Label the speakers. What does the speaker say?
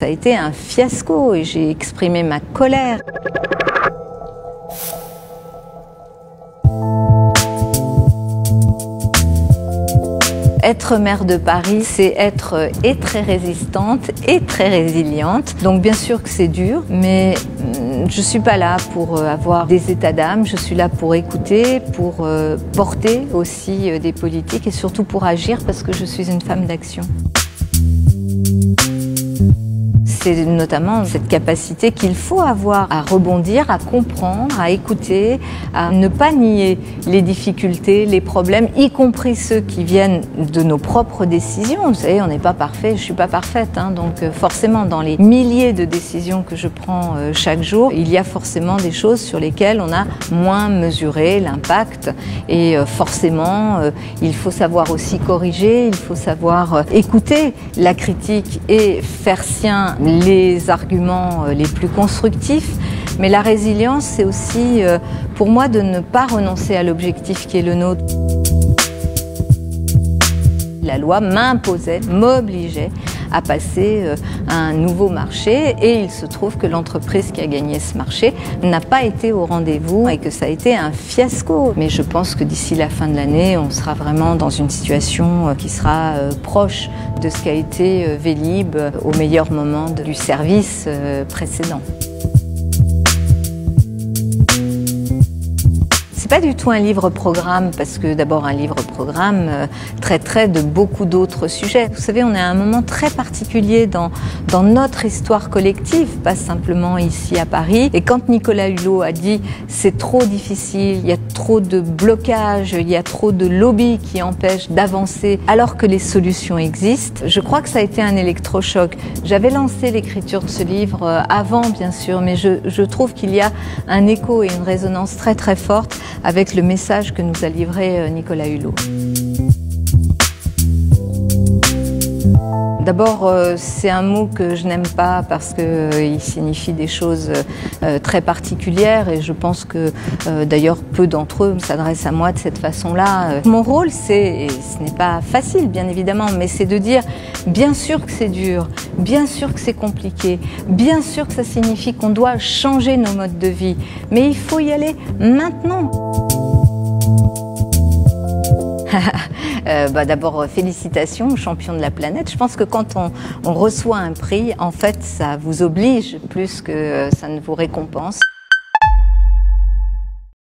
Speaker 1: Ça a été un fiasco et j'ai exprimé ma colère. Être maire de Paris, c'est être et très résistante et très résiliente. Donc bien sûr que c'est dur, mais je ne suis pas là pour avoir des états d'âme. Je suis là pour écouter, pour porter aussi des politiques et surtout pour agir parce que je suis une femme d'action. C'est notamment cette capacité qu'il faut avoir à rebondir, à comprendre, à écouter, à ne pas nier les difficultés, les problèmes, y compris ceux qui viennent de nos propres décisions. Vous savez, on n'est pas parfait, je ne suis pas parfaite, donc forcément dans les milliers de décisions que je prends chaque jour, il y a forcément des choses sur lesquelles on a moins mesuré l'impact et forcément il faut savoir aussi corriger, il faut savoir écouter la critique et faire sien les arguments les plus constructifs, mais la résilience, c'est aussi pour moi de ne pas renoncer à l'objectif qui est le nôtre. La loi m'imposait, m'obligeait à passer à un nouveau marché et il se trouve que l'entreprise qui a gagné ce marché n'a pas été au rendez-vous et que ça a été un fiasco. Mais je pense que d'ici la fin de l'année, on sera vraiment dans une situation qui sera proche de ce qu'a été Vélib au meilleur moment du service précédent. C'est pas du tout un livre-programme parce que d'abord un livre-programme traiterait de beaucoup d'autres sujets. Vous savez, on est à un moment très particulier dans notre histoire collective, pas simplement ici à Paris. Et quand Nicolas Hulot a dit c'est trop difficile, il y a trop de blocages, il y a trop de lobbies qui empêchent d'avancer alors que les solutions existent, je crois que ça a été un électrochoc. J'avais lancé l'écriture de ce livre avant bien sûr, mais je trouve qu'il y a un écho et une résonance très très forte avec le message que nous a livré Nicolas Hulot. D'abord, c'est un mot que je n'aime pas parce qu'il signifie des choses très particulières et je pense que d'ailleurs peu d'entre eux s'adressent à moi de cette façon-là. Mon rôle, et ce n'est pas facile bien évidemment, mais c'est de dire bien sûr que c'est dur, bien sûr que c'est compliqué, bien sûr que ça signifie qu'on doit changer nos modes de vie, mais il faut y aller maintenant. D'abord, félicitations aux champions de la planète. Je pense que quand on reçoit un prix, en fait, ça vous oblige plus que ça ne vous récompense.